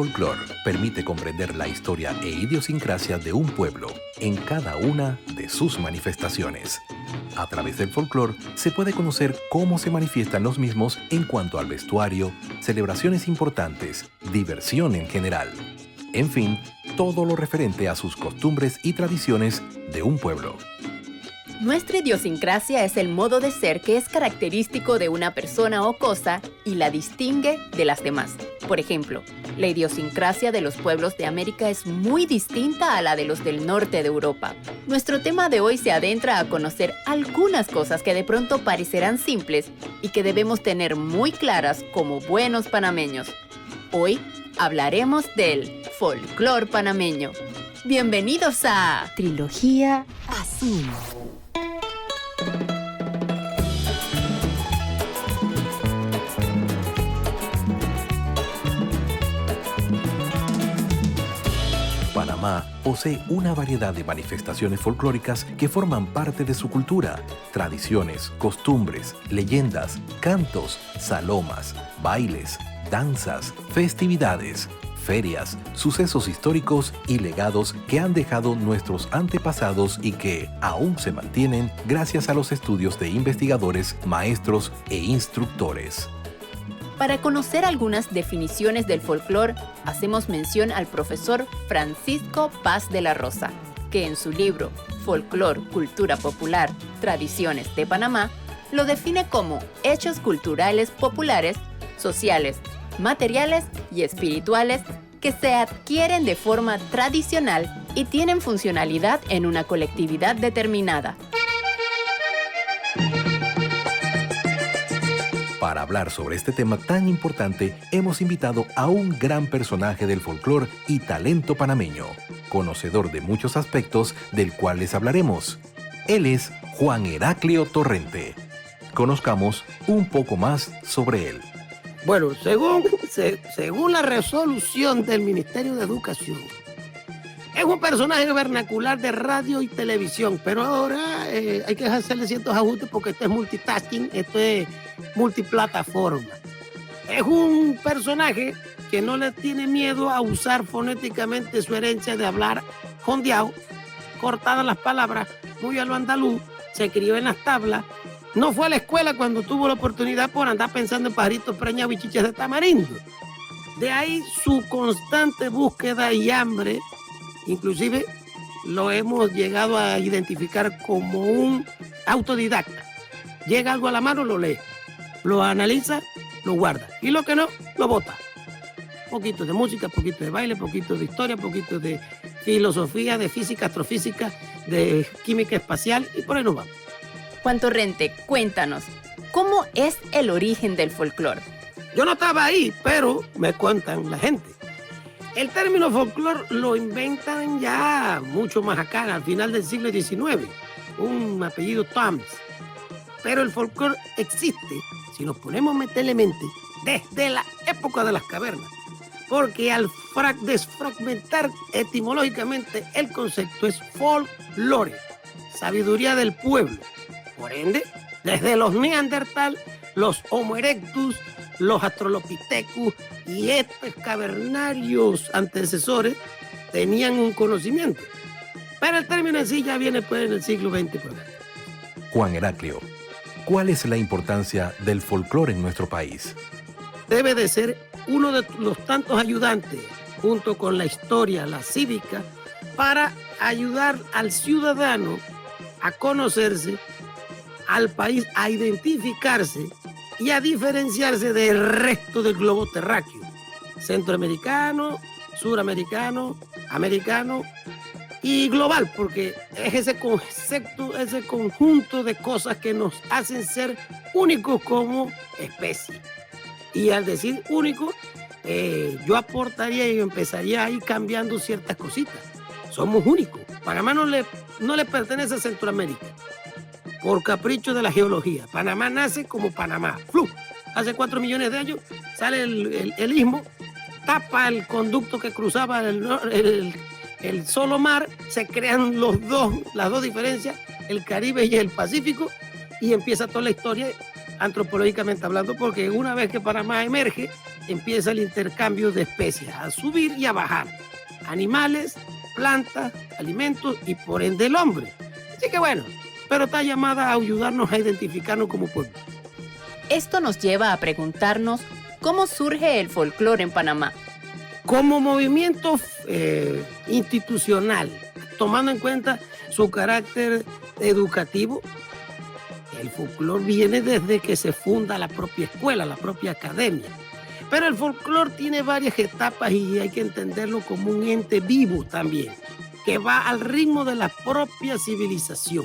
folclore permite comprender la historia e idiosincrasia de un pueblo en cada una de sus manifestaciones. A través del folclore se puede conocer cómo se manifiestan los mismos en cuanto al vestuario, celebraciones importantes, diversión en general. En fin, todo lo referente a sus costumbres y tradiciones de un pueblo. Nuestra idiosincrasia es el modo de ser que es característico de una persona o cosa y la distingue de las demás. Por ejemplo, la idiosincrasia de los pueblos de América es muy distinta a la de los del norte de Europa. Nuestro tema de hoy se adentra a conocer algunas cosas que de pronto parecerán simples y que debemos tener muy claras como buenos panameños. Hoy hablaremos del folclore panameño. Bienvenidos a Trilogía Azul. Panamá posee una variedad de manifestaciones folclóricas que forman parte de su cultura, tradiciones, costumbres, leyendas, cantos, salomas, bailes, danzas, festividades, ferias, sucesos históricos y legados que han dejado nuestros antepasados y que aún se mantienen gracias a los estudios de investigadores, maestros e instructores. Para conocer algunas definiciones del folclore, hacemos mención al profesor Francisco Paz de la Rosa, que en su libro Folclore, Cultura Popular, Tradiciones de Panamá, lo define como hechos culturales populares, sociales, materiales y espirituales que se adquieren de forma tradicional y tienen funcionalidad en una colectividad determinada. Para hablar sobre este tema tan importante, hemos invitado a un gran personaje del folclore y talento panameño, conocedor de muchos aspectos del cual les hablaremos. Él es Juan Heraclio Torrente. Conozcamos un poco más sobre él. Bueno, según la resolución del Ministerio de Educación, es un personaje vernacular de radio y televisión, pero ahora hay que hacerle ciertos ajustes porque esto es multitasking, esto es multiplataforma. Es un personaje que no le tiene miedo a usar fonéticamente su herencia de hablar jondeado, cortadas las palabras, muy a lo andaluz, se crió en las tablas, no fue a la escuela cuando tuvo la oportunidad por andar pensando en pajaritos preñados y chichas de tamarindo. De ahí su constante búsqueda y hambre. Inclusive lo hemos llegado a identificar como un autodidacta. Llega algo a la mano, lo lee, lo analiza, lo guarda. Y lo que no, lo bota. Poquito de música, poquito de baile, poquito de historia, poquito de filosofía, de física, astrofísica, de química espacial y por ahí nos vamos. Juan Torrente, cuéntanos, ¿cómo es el origen del folclore? Yo no estaba ahí, pero me cuentan la gente. El término folclore lo inventan ya mucho más acá, al final del siglo XIX, un apellido Thomas. Pero el folclore existe, si nos ponemos a meterle mente, desde la época de las cavernas. Porque al desfragmentar etimológicamente el concepto es folklore, sabiduría del pueblo. Por ende, desde los Neandertal, los Homo erectus, los Australopithecus y estos cavernarios antecesores tenían un conocimiento. Pero el término en sí ya viene pues en el siglo XX. Juan Heraclio, ¿cuál es la importancia del folclore en nuestro país? Debe de ser uno de los tantos ayudantes, junto con la historia, la cívica, para ayudar al ciudadano a conocerse, al país a identificarse y a diferenciarse del resto del globo terráqueo, centroamericano, suramericano, americano y global, porque es ese concepto, ese conjunto de cosas que nos hacen ser únicos como especie. Y al decir único, yo aportaría y empezaría a ir cambiando ciertas cositas. Somos únicos. Panamá no le pertenece a Centroamérica por capricho de la geología. Panamá nace como Panamá. ¡Flu! Hace 4 millones de años sale el istmo, tapa el conducto que cruzaba el solo mar, se crean las dos diferencias, el Caribe y el Pacífico, y empieza toda la historia antropológicamente hablando, porque una vez que Panamá emerge, empieza el intercambio de especies, a subir y a bajar. Animales, plantas, alimentos y por ende el hombre. Así que bueno, pero está llamada a ayudarnos a identificarnos como pueblo. Esto nos lleva a preguntarnos cómo surge el folclore en Panamá. Como movimiento institucional, tomando en cuenta su carácter educativo, el folclore viene desde que se funda la propia escuela, la propia academia. Pero el folclore tiene varias etapas y hay que entenderlo como un ente vivo también, que va al ritmo de la propia civilización,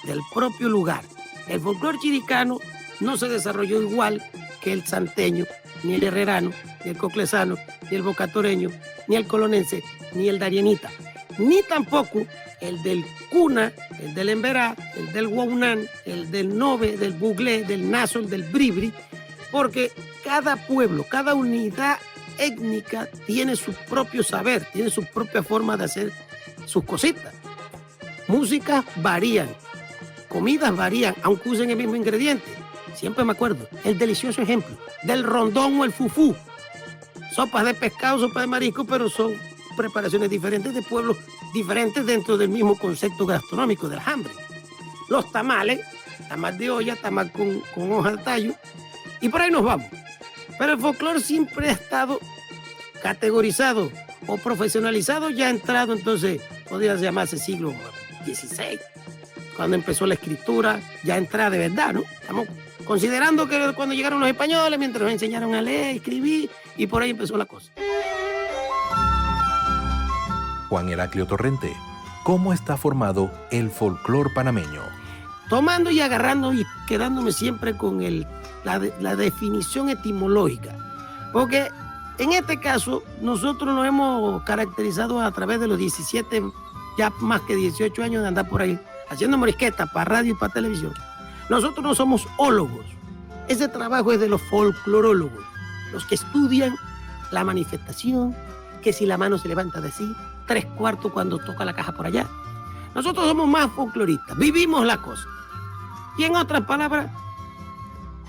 del propio lugar. El folclore chiricano no se desarrolló igual que el santeño, ni el herrerano, ni el coclesano, ni el bocatoreño, ni el colonense, ni el darienita, ni tampoco el del cuna, el del emberá, el del guaunán, el del nove, del buglé, del naso, el del bribri, porque cada pueblo, cada unidad étnica tiene su propio saber, tiene su propia forma de hacer sus cositas. Músicas varían, comidas varían, aunque usen el mismo ingrediente. Siempre me acuerdo, el delicioso ejemplo del rondón o el fufú. Sopas de pescado, sopas de marisco, pero son preparaciones diferentes de pueblos diferentes dentro del mismo concepto gastronómico del hambre. Los tamales, tamal de olla, tamal con hoja de tallo, y por ahí nos vamos. Pero el folclore siempre ha estado categorizado o profesionalizado, ya ha entrado, entonces podría llamarse siglo XVI, cuando empezó la escritura, ya entrada de verdad, ¿no? Estamos considerando que cuando llegaron los españoles, mientras nos enseñaron a leer, a escribir, y por ahí empezó la cosa. Juan Heraclio Torrente, ¿cómo está formado el folclore panameño? Tomando y agarrando y quedándome siempre con la definición etimológica, porque en este caso nosotros nos hemos caracterizado a través de los 17, ya más que 18 años de andar por ahí haciendo morisqueta para radio y para televisión. Nosotros no somos ólogos, ese trabajo es de los folclorólogos, los que estudian la manifestación, que si la mano se levanta de sí, 3/4 cuando toca la caja por allá. Nosotros somos más folcloristas, vivimos la cosa. Y en otras palabras,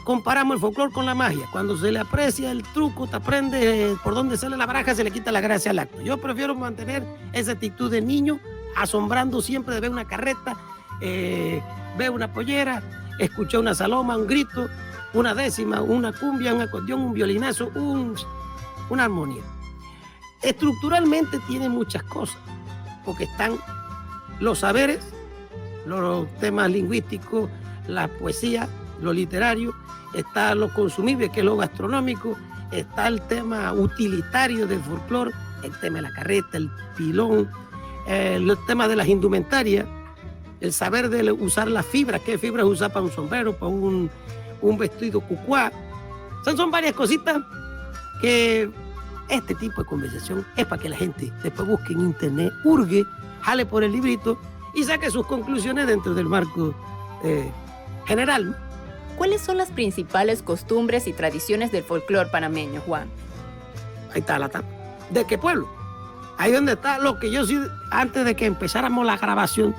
comparamos el folclore con la magia. Cuando se le aprecia el truco, te aprende por dónde sale la baraja, se le quita la gracia al acto. Yo prefiero mantener esa actitud de niño, asombrando siempre de ver una carreta, ver una pollera, escuchar una saloma, un grito, una décima, una cumbia, un acordeón, un violinazo, una armonía. Estructuralmente tiene muchas cosas, porque están los saberes, los temas lingüísticos, la poesía, lo literario, está lo consumible, que es lo gastronómico, está el tema utilitario del folclore, el tema de la carreta, el pilón, el tema de las indumentarias, el saber de usar las fibras, qué fibras usar para un sombrero, para un vestido cucuá. Son varias cositas que este tipo de conversación es para que la gente después busque en internet, hurgue, jale por el librito y saque sus conclusiones dentro del marco general. ¿Cuáles son las principales costumbres y tradiciones del folclore panameño, Juan? Ahí está la tapa. ¿De qué pueblo? Ahí donde está lo que yo sí, antes de que empezáramos la grabación,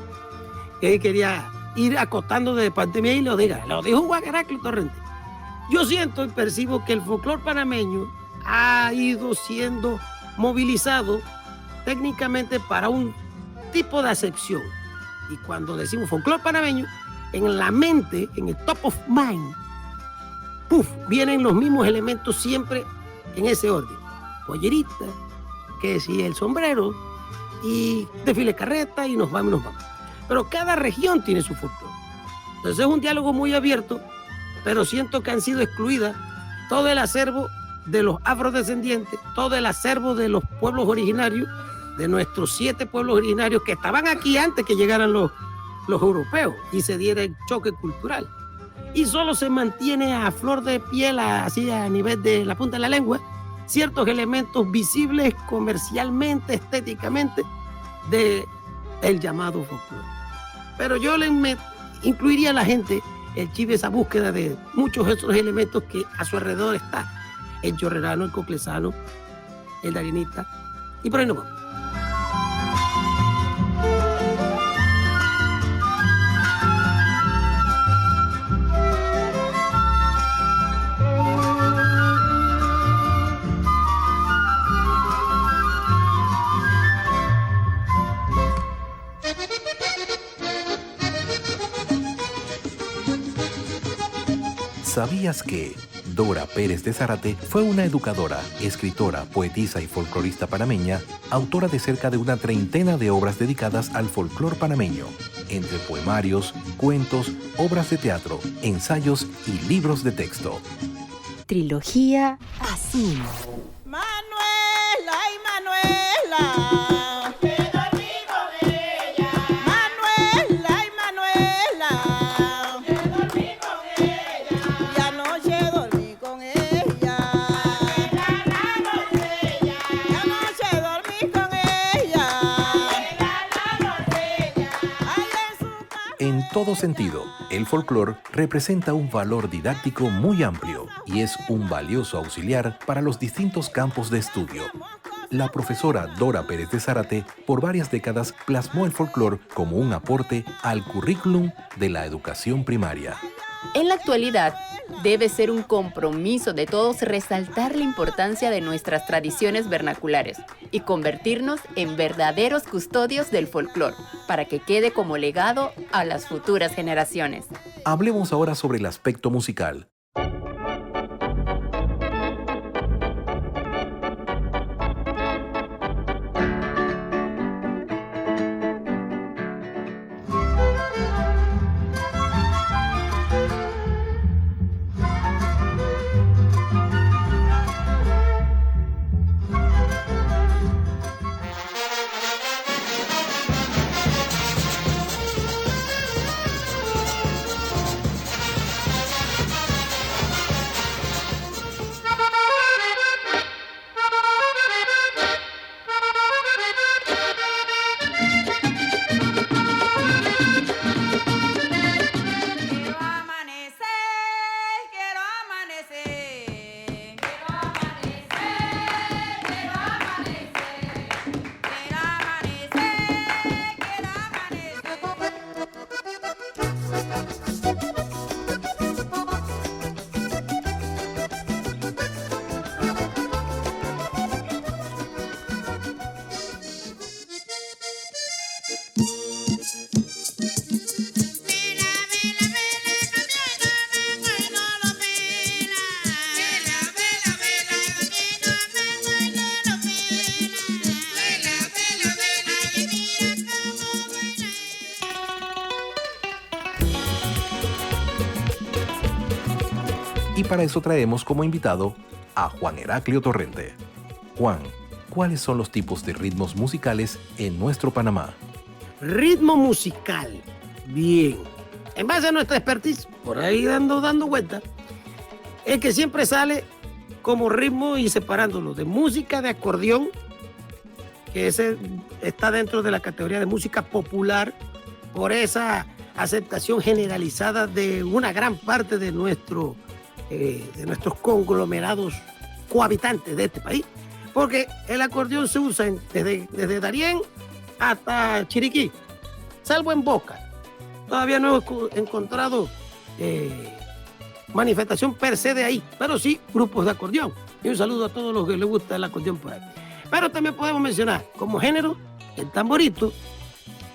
que quería ir acotando de parte mía y lo dijo Juan Heraclio Torrente. Yo siento y percibo que el folclore panameño ha ido siendo movilizado técnicamente para un tipo de acepción. Y cuando decimos folclore panameño, en la mente, en el top of mind, vienen los mismos elementos siempre en ese orden. Pollerita, que si el sombrero, y desfile carreta, y nos vamos. Pero cada región tiene su folclore. Entonces es un diálogo muy abierto, pero siento que han sido excluidas todo el acervo de los afrodescendientes, todo el acervo de los pueblos originarios, de nuestros 7 pueblos originarios que estaban aquí antes que llegaran los europeos y se diera el choque cultural. Y solo se mantiene a flor de piel, así a nivel de la punta de la lengua, ciertos elementos visibles comercialmente, estéticamente, del llamado folclore. Pero yo le incluiría a la gente el chive, esa búsqueda de muchos de esos elementos que a su alrededor está. El chorrerano, el coclesano, el darienita, y por ahí no vamos. ¿Sabías que Dora Pérez de Zárate fue una educadora, escritora, poetisa y folclorista panameña, autora de cerca de una treintena de obras dedicadas al folclor panameño, entre poemarios, cuentos, obras de teatro, ensayos y libros de texto? Trilogía Azul. Manuela y Manuela. Que dormí con ella. Manuela y Manuela. Que dormí con ella. Y anoche dormí con ella. Y anoche dormí con ella. En todo sentido, el folclor representa un valor didáctico muy amplio y es un valioso auxiliar para los distintos campos de estudio. La profesora Dora Pérez de Zárate por varias décadas plasmó el folclor como un aporte al currículum de la educación primaria. En la actualidad, debe ser un compromiso de todos resaltar la importancia de nuestras tradiciones vernaculares y convertirnos en verdaderos custodios del folclor para que quede como legado a las futuras generaciones. Hablemos ahora sobre el aspecto musical. Y para eso traemos como invitado a Juan Heraclio Torrente. Juan, ¿cuáles son los tipos de ritmos musicales en nuestro Panamá? Ritmo musical. Bien. En base a nuestra expertise, por ahí dando vueltas, es que siempre sale como ritmo y separándolo de música de acordeón, que ese está dentro de la categoría de música popular por esa aceptación generalizada de una gran parte de nuestros conglomerados cohabitantes de este país, porque el acordeón se usa desde Darién hasta Chiriquí, salvo en Boca. Todavía no he encontrado manifestación per se de ahí, pero sí grupos de acordeón. Y un saludo a todos los que les gusta el acordeón por ahí. Pero también podemos mencionar como género el tamborito,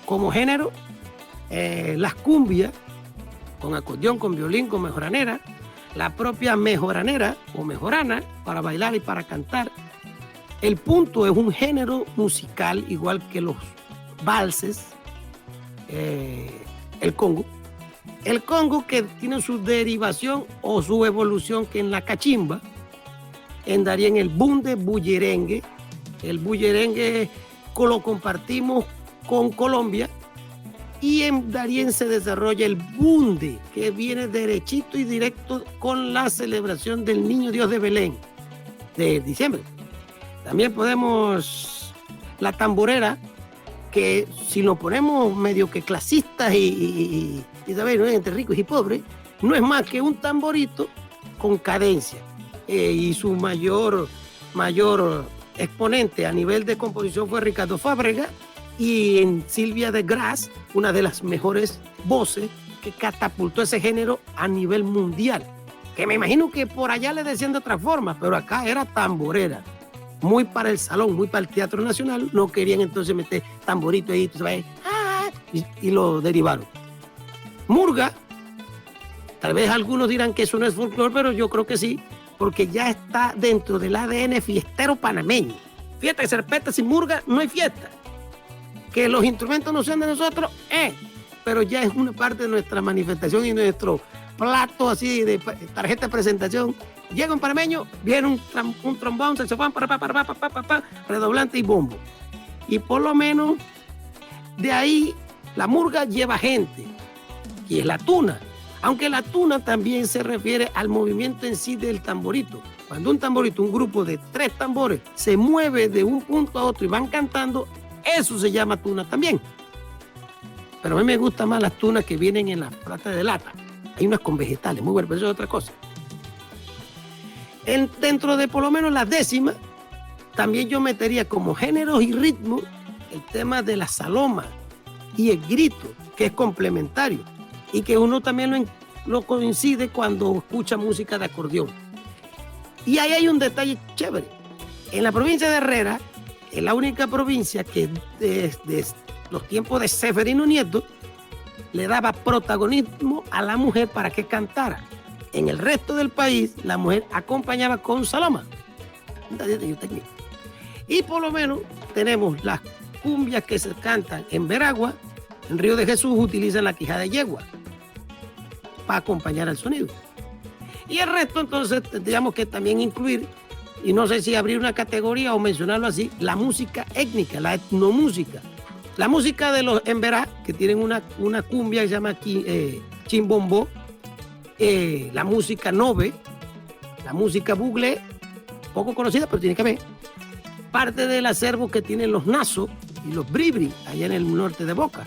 como género las cumbias, con acordeón, con violín, con mejoranera, la propia mejoranera o mejorana para bailar y para cantar. El punto es un género musical igual que los valses, el congo. El congo que tiene su derivación o su evolución que en la cachimba, en Darién el bunde bullerengue. El bullerengue lo compartimos con Colombia. Y en Darién se desarrolla el bunde, que viene derechito y directo con la celebración del Niño Dios de Belén de diciembre. También podemos la tamborera, que si lo ponemos medio que clasistas y ¿sabes? ¿No? Entre ricos y pobres, no es más que un tamborito con cadencia. Y su mayor exponente a nivel de composición fue Ricardo Fábrega, y en Silvia de Gras, una de las mejores voces que catapultó ese género a nivel mundial. Que me imagino que por allá le decían de otra forma, pero acá era tamborera. Muy para el salón, muy para el Teatro Nacional. No querían entonces meter tamborito ahí, tú sabes, y lo derivaron. Murga, Tal vez algunos dirán que eso no es folclore, pero yo creo que sí, porque ya está dentro del ADN fiestero panameño. Fiesta que se respeta, sin murga no hay fiesta. Que los instrumentos no sean de nosotros, pero ya es una parte de nuestra manifestación y nuestro plato así de tarjeta de presentación. Llega un panameño, viene un trombón, saxofón, redoblante y bombo. Y por lo menos de ahí la murga lleva gente, y es la tuna. Aunque la tuna también se refiere al movimiento en sí del tamborito. Cuando un tamborito, un grupo de 3 tambores, se mueve de un punto a otro y van cantando, eso se llama tuna también. Pero a mí me gustan más las tunas que vienen en las platas de lata. Hay unas con vegetales, muy bueno, pero eso es otra cosa. Dentro de por lo menos las décimas, también yo metería como géneros y ritmos el tema de la saloma y el grito, que es complementario y que uno también lo coincide cuando escucha música de acordeón. Y ahí hay un detalle chévere. En la provincia de Herrera, es la única provincia que desde los tiempos de Seferino Nieto le daba protagonismo a la mujer para que cantara. En el resto del país, la mujer acompañaba con saloma. Y por lo menos tenemos las cumbias que se cantan en Veragua. En Río de Jesús utilizan la quijada de yegua para acompañar al sonido. Y el resto, entonces, tendríamos que también incluir, y no sé si abrir una categoría o mencionarlo así, la música étnica, la etnomúsica. La música de los emberá, que tienen una cumbia que se llama chimbombó, la música nove, la música bugle, poco conocida, pero tiene que ver. Parte del acervo que tienen los nasos y los bribri, allá en el norte de Boca.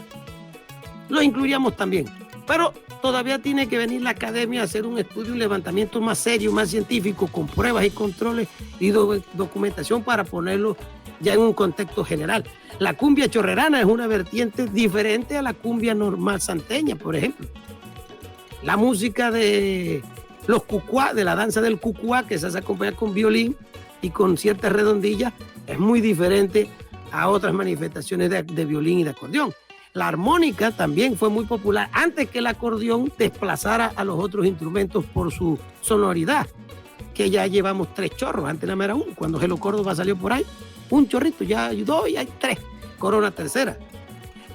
Lo incluiríamos también. Pero todavía tiene que venir la academia a hacer un estudio, un levantamiento más serio, más científico, con pruebas y controles y documentación para ponerlo ya en un contexto general. La cumbia chorrerana es una vertiente diferente a la cumbia normal santeña, por ejemplo. La música de los cucuá, de la danza del cucuá, que se hace acompañar con violín y con ciertas redondillas, es muy diferente a otras manifestaciones de violín y de acordeón. La armónica también fue muy popular antes que el acordeón desplazara a los otros instrumentos por su sonoridad, que ya llevamos 3 chorros, antes nada más era 1. Cuando Gelo Córdoba salió por ahí, un chorrito, ya hay 2 y hay 3, Corona tercera.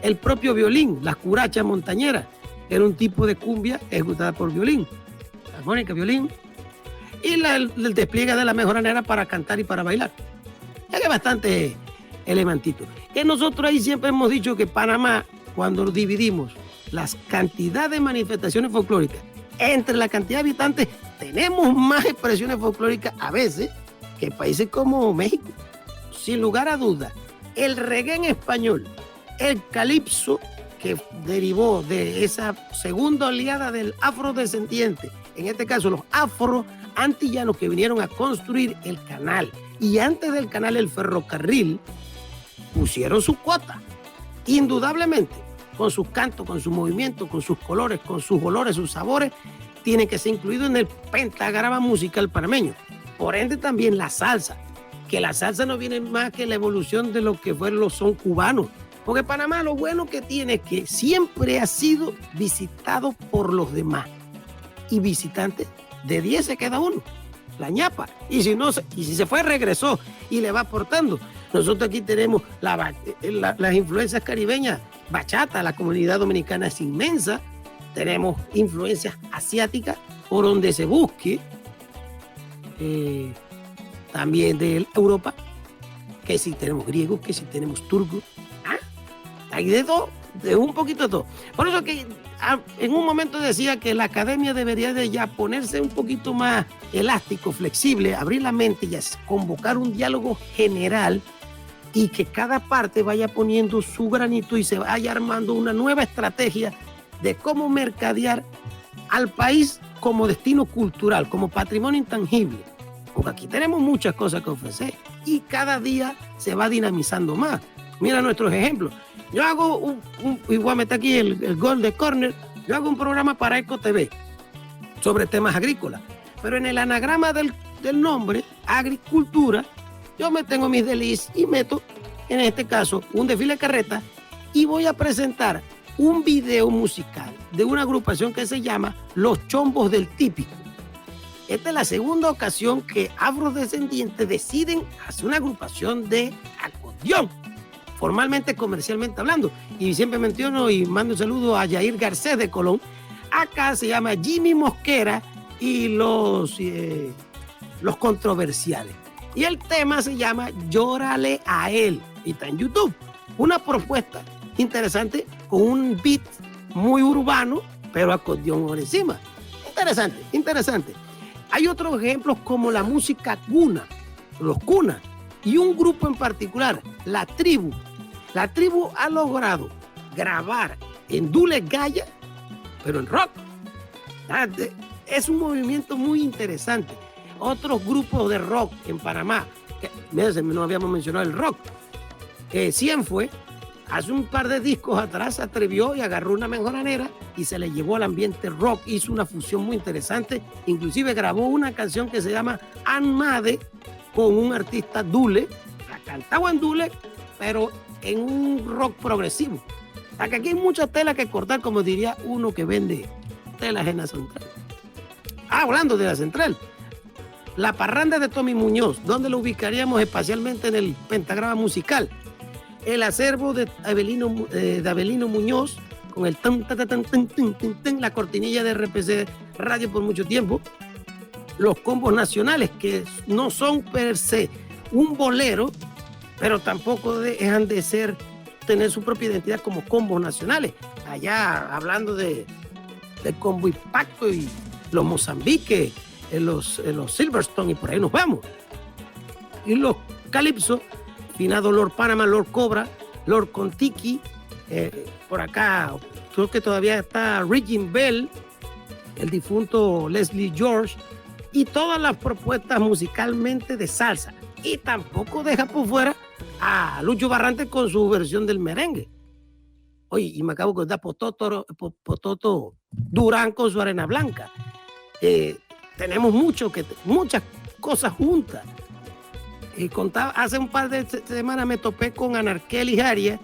El propio violín, las curachas montañeras, era un tipo de cumbia ejecutada por violín, armónica, violín, y el despliegue de la mejorana para cantar y para bailar. Ya que bastante elementito. Que nosotros ahí siempre hemos dicho que Panamá, cuando dividimos las cantidades de manifestaciones folclóricas entre la cantidad de habitantes, tenemos más expresiones folclóricas a veces que países como México. Sin lugar a dudas, el reggae en español, el calipso, que derivó de esa segunda oleada del afrodescendiente, en este caso los afro-antillanos que vinieron a construir el canal, y antes del canal el ferrocarril, pusieron su cuota, indudablemente, con sus cantos, con sus movimientos, con sus colores, con sus olores, sus sabores, tiene que ser incluido en el pentagrama musical panameño. Por ende también la salsa, que la salsa no viene más que la evolución de lo que fueron los son cubanos, porque Panamá lo bueno que tiene es que siempre ha sido visitado por los demás, y visitantes de 10 se queda uno, la ñapa, y si se fue regresó y le va aportando. Nosotros aquí tenemos las influencias caribeñas, bachata, la comunidad dominicana es inmensa, tenemos influencias asiáticas por donde se busque, también de Europa, que si tenemos griegos, que si tenemos turcos, hay de todo, de un poquito de todo. Por eso que en un momento decía que la academia debería de ya ponerse un poquito más elástico, flexible, abrir la mente y convocar un diálogo general y que cada parte vaya poniendo su granito y se vaya armando una nueva estrategia de cómo mercadear al país como destino cultural, como patrimonio intangible. Porque aquí tenemos muchas cosas que ofrecer y cada día se va dinamizando más. Mira nuestros ejemplos. Yo hago y voy a meter aquí el gol de Corner, yo hago un programa para Eco TV sobre temas agrícolas, pero en el anagrama del nombre, agricultura, yo me tengo mis delis y meto, en este caso, un desfile de carreta y voy a presentar un video musical de una agrupación que se llama Los Chombos del Típico. Esta es la segunda ocasión que afrodescendientes deciden hacer una agrupación de acordeón, formalmente, comercialmente hablando. Y siempre menciono y mando un saludo a Yair Garcés de Colón. Acá se llama Jimmy Mosquera y los controversiales. Y el tema se llama Llórale a él. Y está en YouTube. Una propuesta interesante con un beat muy urbano, pero acordeón por encima. Interesante, interesante. Hay otros ejemplos como la música cuna, los cunas, y un grupo en particular, La Tribu. La Tribu ha logrado grabar en Dule Gaya, pero en rock. Es un movimiento muy interesante. Otros grupos de rock en Panamá, no habíamos mencionado el rock. Cienfue, hace un par de discos atrás, se atrevió y agarró una mejoralera y se le llevó al ambiente rock. Hizo una fusión muy interesante. Inclusive grabó una canción que se llama Anmade con un artista Dule. La cantaba en Dule, pero en un rock progresivo. O sea que aquí hay mucha tela que cortar, como diría uno que vende telas en la central. Hablando de la central, la parranda de Tommy Muñoz, ¿dónde lo ubicaríamos espacialmente en el pentagrama musical? El acervo de Abelino Muñoz, con el la cortinilla de RPC Radio por mucho tiempo. Los combos nacionales, que no son per se un bolero, pero tampoco dejan de tener su propia identidad como combos nacionales. Allá hablando de combo Impacto y los Mozambique, los Silverstone, y por ahí nos vamos. Y los Calypso, finado Lord Panama, Lord Cobra, Lord Contiki, por acá creo que todavía está Regine Bell, el difunto Leslie George, y todas las propuestas musicalmente de salsa. Y tampoco deja por fuera a Lucho Barrante con su versión del merengue. Oye, y me acabo de acordar Pototo Durán con su Arena Blanca. Tenemos muchas cosas juntas. Hace un par de semanas me topé con Anarkel y Arias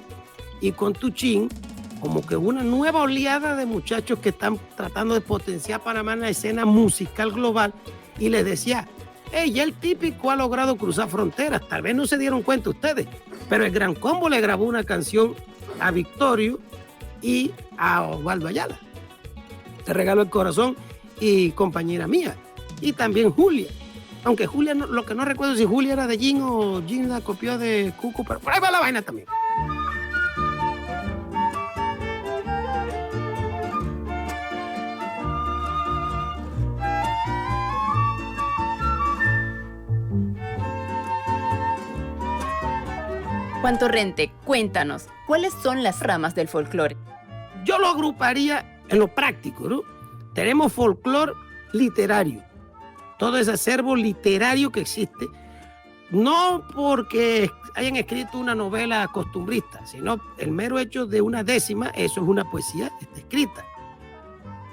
y con Tuchín, como que una nueva oleada de muchachos que están tratando de potenciar Panamá en la escena musical global, y les decía, ya el Típico ha logrado cruzar fronteras. Tal vez no se dieron cuenta ustedes, pero el Gran Combo le grabó una canción a Victorio y a Osvaldo Ayala. Te regalo el corazón y compañera mía. Y también Julia. Aunque Julia, lo que no recuerdo si Julia era de Jin o Jin la copió de Cuco, pero por ahí va la vaina también. Juan Torrente, cuéntanos, ¿cuáles son las ramas del folclore? Yo lo agruparía en lo práctico, ¿no? Tenemos folclore literario, todo ese acervo literario que existe, no porque hayan escrito una novela costumbrista, sino el mero hecho de una décima, eso es una poesía, está escrita.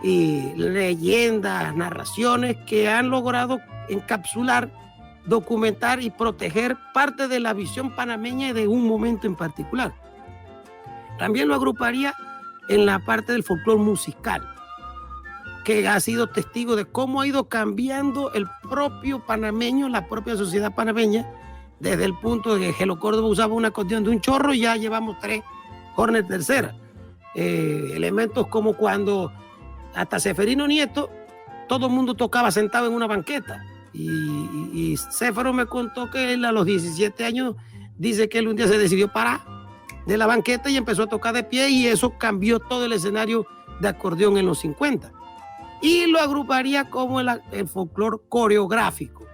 Y leyendas, narraciones que han logrado encapsular, documentar y proteger parte de la visión panameña de un momento en particular. También lo agruparía en la parte del folclore musical, que ha sido testigo de cómo ha ido cambiando el propio panameño, la propia sociedad panameña, desde el punto de que Gelo Córdoba usaba un acordeón de un chorro y ya llevamos 3 Hornet tercera. Elementos como cuando hasta Seferino Nieto, todo el mundo tocaba sentado en una banqueta. Y Céfaro me contó que él a los 17 años dice que él un día se decidió parar de la banqueta y empezó a tocar de pie, y eso cambió todo el escenario de acordeón en los 50. Y lo agruparía como el folclore coreográfico.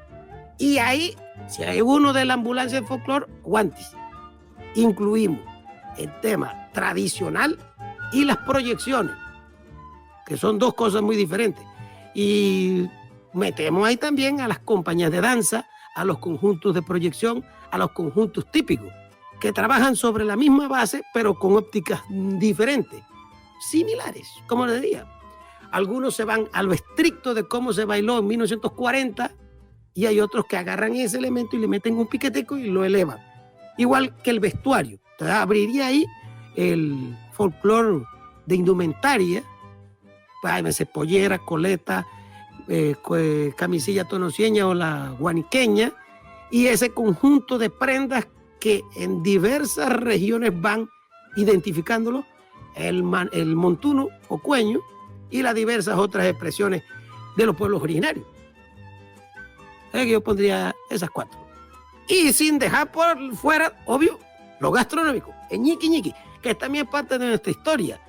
Y ahí, si hay uno de la ambulancia del folclore, guantes. Incluimos el tema tradicional y las proyecciones, que son dos cosas muy diferentes. Y metemos ahí también a las compañías de danza, a los conjuntos de proyección, a los conjuntos típicos, que trabajan sobre la misma base, pero con ópticas diferentes, similares, como les decía. Algunos se van a lo estricto de cómo se bailó en 1940, y hay otros que agarran ese elemento y le meten un piquetico y lo elevan. Igual que el vestuario. Entonces, abriría ahí el folclore de indumentaria, a veces pollera, coleta, camisilla tonosieña o la guaniqueña, y ese conjunto de prendas que en diversas regiones van identificándolo, el montuno o cueño y las diversas otras expresiones de los pueblos originarios. Yo pondría esas 4. Y sin dejar por fuera, obvio, lo gastronómico, el ñiqui ñiqui, que también es parte de nuestra historia.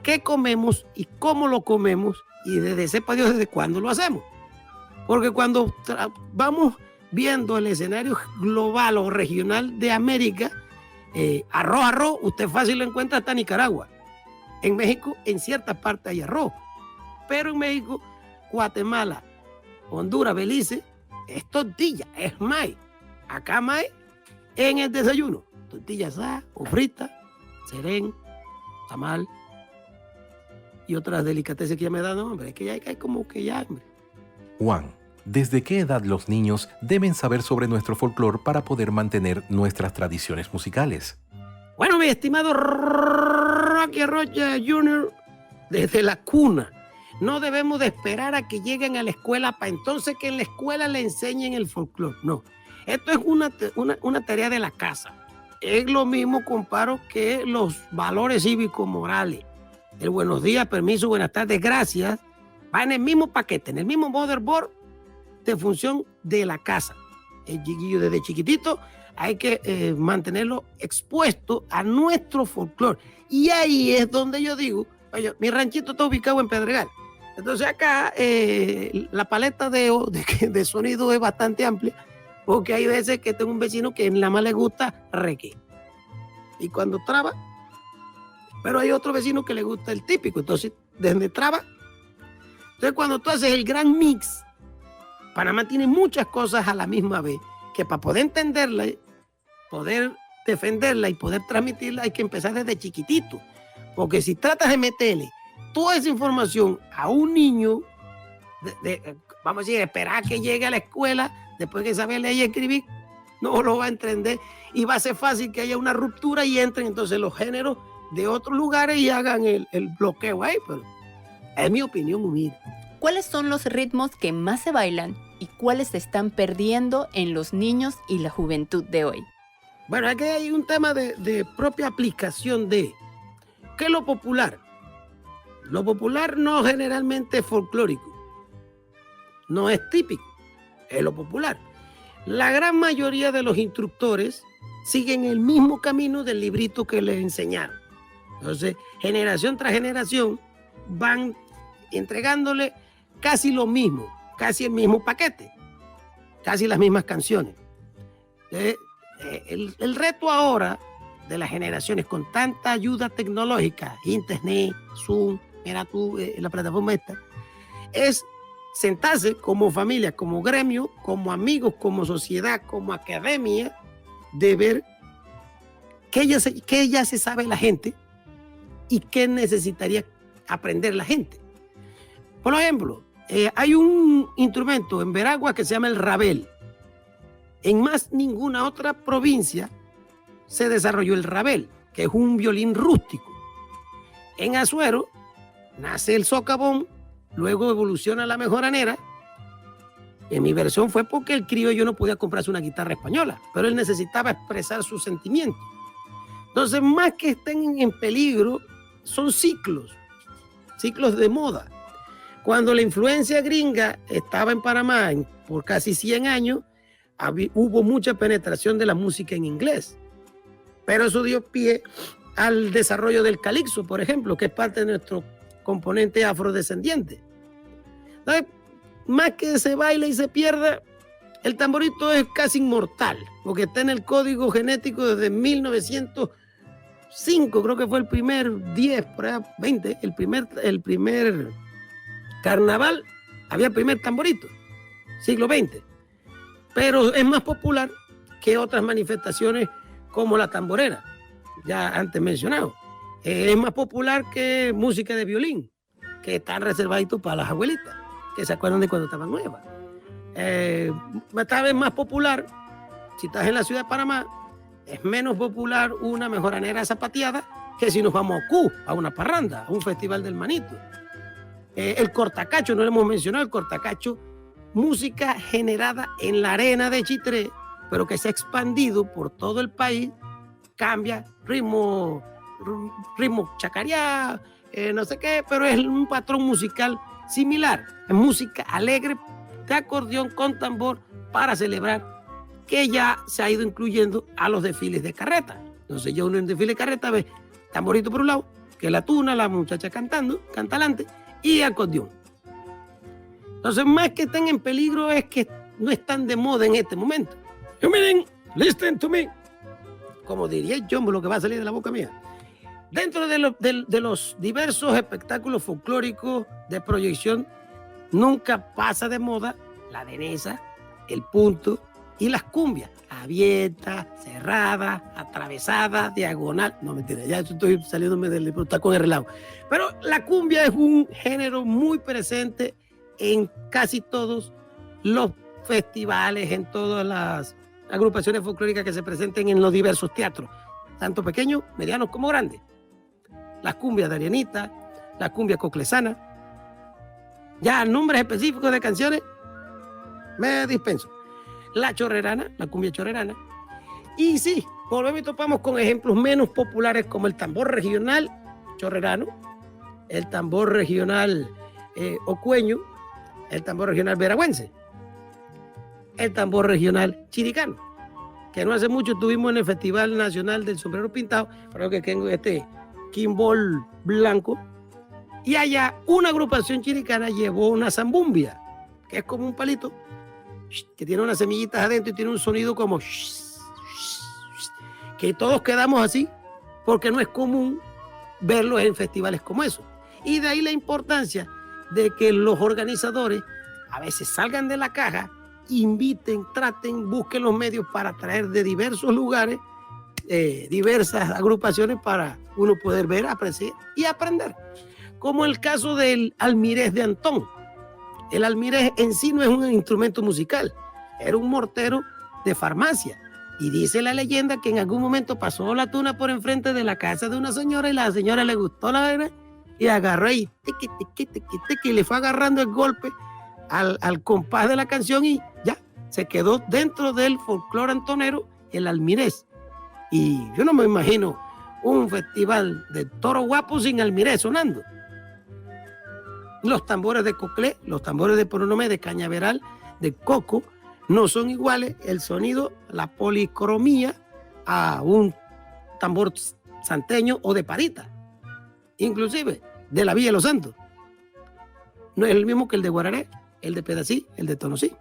¿Qué comemos y cómo lo comemos? Y desde sepa Dios desde cuándo lo hacemos. Porque cuando vamos viendo el escenario global o regional de América, arroz, usted fácil lo encuentra hasta Nicaragua. En México, en ciertas partes hay arroz. Pero en México, Guatemala, Honduras, Belice, es tortilla, es maíz. Acá maíz en el desayuno. Tortilla asada o frita, serén, tamal y otras delicatessen que ya me dan nombre. Es que ya hay como que ya, hombre. Juan, ¿desde qué edad los niños deben saber sobre nuestro folclore para poder mantener nuestras tradiciones musicales? Bueno, mi estimado Rocky Rocha Jr., desde la cuna. No debemos de esperar a que lleguen a la escuela para entonces que en la escuela le enseñen el folclore. No, esto es una tarea de la casa. Es lo mismo, comparo, que los valores cívicos morales. El buenos días, permiso, buenas tardes, gracias, va en el mismo paquete, en el mismo motherboard de función de la casa. El chiquillo desde chiquitito hay que mantenerlo expuesto a nuestro folclore. Y ahí es donde yo digo, oye, mi ranchito está ubicado en Pedregal. Entonces acá la paleta de sonido es bastante amplia, porque hay veces que tengo un vecino que nada más le gusta reggae. Y cuando traba, pero hay otro vecino que le gusta el típico. Entonces, desde traba. Entonces, cuando tú haces el gran mix, Panamá tiene muchas cosas a la misma vez, que para poder entenderla, poder defenderla y poder transmitirla, hay que empezar desde chiquitito. Porque si tratas de meterle toda esa información a un niño, vamos a decir, esperar que llegue a la escuela, después que sabe leer y escribir, no lo va a entender y va a ser fácil que haya una ruptura y entren entonces los géneros de otros lugares y hagan el bloqueo ahí. Pero es mi opinión humilde. ¿Cuáles son los ritmos que más se bailan y cuáles se están perdiendo en los niños y la juventud de hoy? Bueno, aquí hay un tema de propia aplicación de ¿qué es lo popular? Lo popular no generalmente es folclórico, no es típico, es lo popular. La gran mayoría de los instructores siguen el mismo camino del librito que les enseñaron. Entonces, generación tras generación van entregándole casi lo mismo, casi el mismo paquete, casi las mismas canciones. El reto ahora de las generaciones con tanta ayuda tecnológica, internet, Zoom, mira tú, la plataforma esta, es sentarse como familia, como gremio, como amigos, como sociedad, como academia, de ver qué ya se sabe la gente y qué necesitaría aprender la gente. Por ejemplo, hay un instrumento en Veragua que se llama el rabel. En más ninguna otra provincia se desarrolló el rabel, que es un violín rústico. En Azuero nace el socavón, luego evoluciona la mejoranera. En mi versión fue porque el criollo no podía comprarse una guitarra española, pero él necesitaba expresar sus sentimientos. Entonces, más que estén en peligro, son ciclos de moda. Cuando la influencia gringa estaba en Panamá por casi 100 años, hubo mucha penetración de la música en inglés. Pero eso dio pie al desarrollo del calipso, por ejemplo, que es parte de nuestro componente afrodescendiente. Entonces, más que se baile y se pierda, el tamborito es casi inmortal, porque está en el código genético desde 1905, creo que fue el primer 10, por ahí 20, el primer carnaval, había el primer tamborito, siglo XX. Pero es más popular que otras manifestaciones como la tamborera, ya antes mencionado. Es más popular que música de violín, que está reservadito para las abuelitas, que se acuerdan de cuando estaban nuevas. Esta vez más popular, si estás en la ciudad de Panamá, es menos popular una mejoranera zapateada que si nos vamos a Q, a una parranda, a un festival del manito. El cortacacho, no lo hemos mencionado, el cortacacho, música generada en la arena de Chitré, pero que se ha expandido por todo el país, cambia ritmo chacareá, no sé qué, pero es un patrón musical similar, es música alegre de acordeón con tambor para celebrar, que ya se ha ido incluyendo a los desfiles de carreta. Entonces ya uno en desfile de carreta ve tamborito por un lado, que la tuna, la muchacha cantando, canta adelante, y acordeón. Entonces, más que estén en peligro es que no están de moda en este momento. You mean, listen to me. Como diría John, lo que va a salir de la boca mía. Dentro de los diversos espectáculos folclóricos de proyección, nunca pasa de moda la denesa, el punto y las cumbias. Abierta, cerrada, atravesada, diagonal. No, mentira, ya estoy saliéndome del libro, está con el relajo. Pero la cumbia es un género muy presente en casi todos los festivales, en todas las agrupaciones folclóricas que se presenten en los diversos teatros, tanto pequeños, medianos como grandes. Las cumbias de Arianita, la cumbia coclesana. Ya nombres específicos de canciones me dispenso. La chorrerana, la cumbia chorrerana. Y sí, volvemos y topamos con ejemplos menos populares como el tambor regional chorrerano, el tambor regional ocueño, el tambor regional veragüense, el tambor regional chiricano, que no hace mucho estuvimos en el Festival Nacional del Sombrero Pintado, pero que tengo este quimbol blanco, y allá una agrupación chiricana llevó una zambumbia, que es como un palito, que tiene unas semillitas adentro y tiene un sonido como que todos quedamos así, porque no es común verlo en festivales como eso. Y de ahí la importancia de que los organizadores a veces salgan de la caja, inviten, traten, busquen los medios para traer de diversos lugares diversas agrupaciones para uno poder ver, apreciar y aprender. Como el caso del almirez de Antón. El almirez en sí no es un instrumento musical, era un mortero de farmacia. Y dice la leyenda que en algún momento pasó la tuna por enfrente de la casa de una señora y la señora le gustó la vaina y agarró ahí, y le fue agarrando el golpe al compás de la canción y ya, se quedó dentro del folclore antonero el almirez. Y yo no me imagino un festival de toro guapo sin almirez sonando. Los tambores de coclé, los tambores de pronomé, de cañaveral, de coco, no son iguales el sonido, la policromía a un tambor santeño o de parita, inclusive de la Villa de los Santos. No es el mismo que el de Guararé, el de Pedací, el de Tonosí.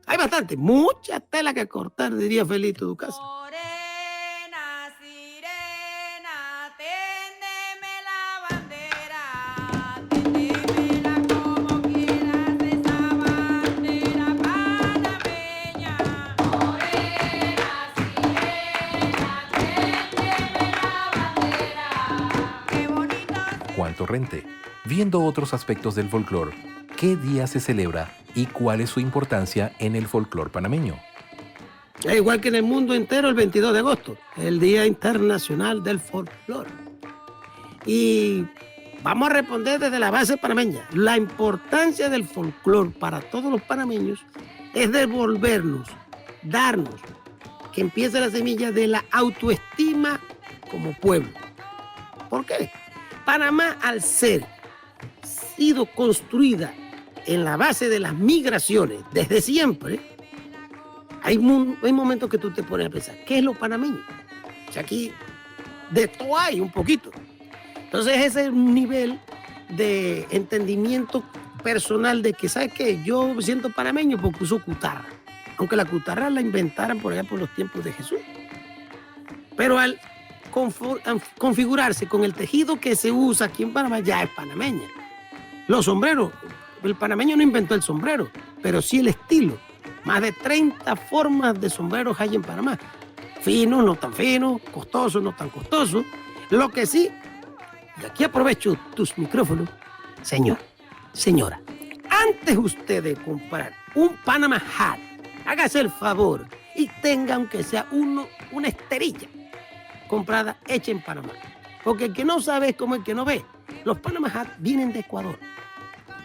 Hay bastante, mucha tela que cortar, diría Felito Ducasa. Morena, sirena, téndeme la bandera, téndemela como quieras, esa bandera panameña. Morena, sirena, téndeme la bandera. Qué bonito. Juan Torrente, viendo otros aspectos del folclore, ¿qué día se celebra y cuál es su importancia en el folclore panameño? Es igual que en el mundo entero, el 22 de agosto, el Día Internacional del Folclore. Y vamos a responder desde la base panameña. La importancia del folclore para todos los panameños es devolvernos, darnos, que empiece la semilla de la autoestima como pueblo. ¿Por qué? Panamá, al ser sido construida en la base de las migraciones desde siempre, hay momentos que tú te pones a pensar, ¿qué es lo panameño? O sea, aquí de todo hay un poquito. Entonces ese es un nivel de entendimiento personal de que, ¿sabes qué? Yo me siento panameño porque uso cutarra. Aunque la cutarra la inventaran por allá por los tiempos de Jesús. Pero al configurarse con el tejido que se usa aquí en Panamá, ya es panameña. Los sombreros, el panameño no inventó el sombrero, pero sí el estilo. Más de 30 formas de sombreros hay en Panamá. Finos, no tan finos, costosos, no tan costosos. Lo que sí, y aquí aprovecho tus micrófonos, señor, señora, antes usted de comprar un Panama Hat, hágase el favor y tenga aunque sea una esterilla comprada hecha en Panamá. porque el que no sabe es como el que no ve. Los Panama Hat vienen de Ecuador.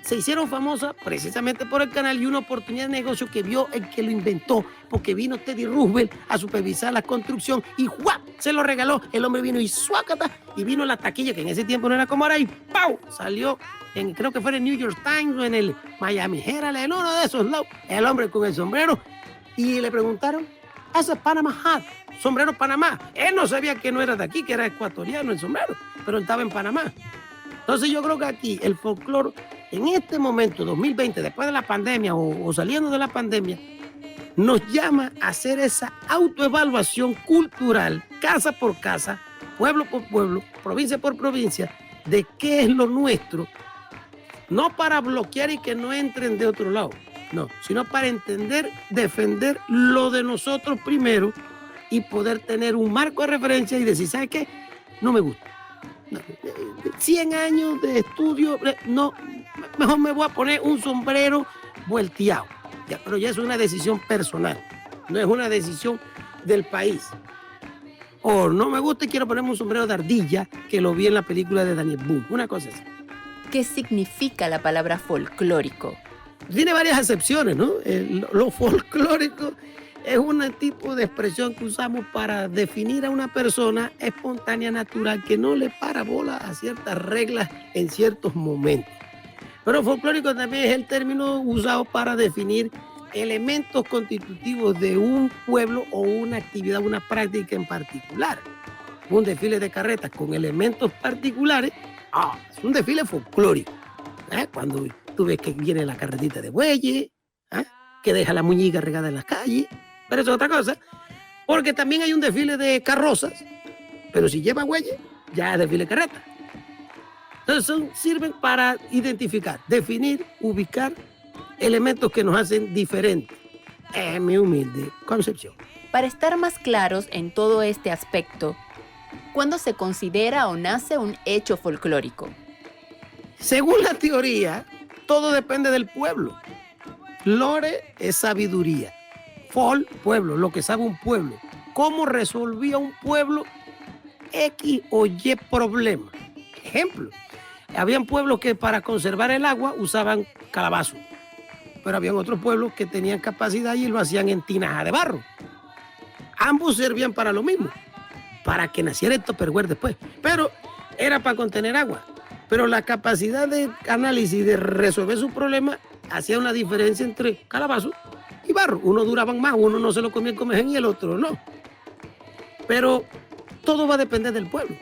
Se hicieron famosas precisamente por el canal y una oportunidad de negocio que vio el que lo inventó, porque vino Teddy Roosevelt a supervisar la construcción y ¡guap! Se lo regaló. El hombre vino y ¡suácata! Y vino la taquilla, que en ese tiempo no era como ahora, y ¡pau! Salió, creo que fue en el New York Times o en el Miami Herald, en uno de esos lados, el hombre con el sombrero. Y le preguntaron, ¿hace Panama Hat? Sombrero Panamá. Él no sabía que no era de aquí, que era ecuatoriano el sombrero, pero él estaba en Panamá. Entonces yo creo que aquí el folclore, en este momento, 2020, después de la pandemia o saliendo de la pandemia, nos llama a hacer esa autoevaluación cultural, casa por casa, pueblo por pueblo, provincia por provincia, de qué es lo nuestro, no para bloquear y que no entren de otro lado, no, sino para entender, defender lo de nosotros primero y poder tener un marco de referencia y decir, ¿sabes qué? No me gusta. 100 años de estudio, no, mejor me voy a poner un sombrero volteado. Ya, pero ya es una decisión personal, no es una decisión del país. O no me gusta y quiero ponerme un sombrero de ardilla, que lo vi en la película de Daniel Boone, una cosa así. ¿Qué significa la palabra folclórico? Tiene varias acepciones, ¿no? Lo folclórico es un tipo de expresión que usamos para definir a una persona espontánea, natural, que no le para bola a ciertas reglas en ciertos momentos. Pero folclórico también es el término usado para definir elementos constitutivos de un pueblo o una actividad, una práctica en particular. Un desfile de carretas con elementos particulares, es un desfile folclórico. Cuando tú ves que viene la carretita de bueyes, que deja la muñeca regada en las calles, pero eso es otra cosa, porque también hay un desfile de carrozas, pero si lleva bueyes, ya es desfile de carretas. Entonces sirven para identificar, definir, ubicar elementos que nos hacen diferentes. Es mi humilde concepción. Para estar más claros en todo este aspecto, ¿cuándo se considera o nace un hecho folclórico? Según la teoría, todo depende del pueblo. Lore es sabiduría. Fol, pueblo, lo que sabe un pueblo. ¿Cómo resolvía un pueblo X o Y problema? Ejemplo, habían pueblos que para conservar el agua usaban calabazo, pero habían otros pueblos que tenían capacidad y lo hacían en tinaja de barro. Ambos servían para lo mismo, para que naciera el Tupperware después, pero era para contener agua. Pero la capacidad de análisis, de resolver su problema, hacía una diferencia entre calabazo y barro. Uno duraban más, uno no se lo comía el comején y el otro no. Pero todo va a depender del pueblo.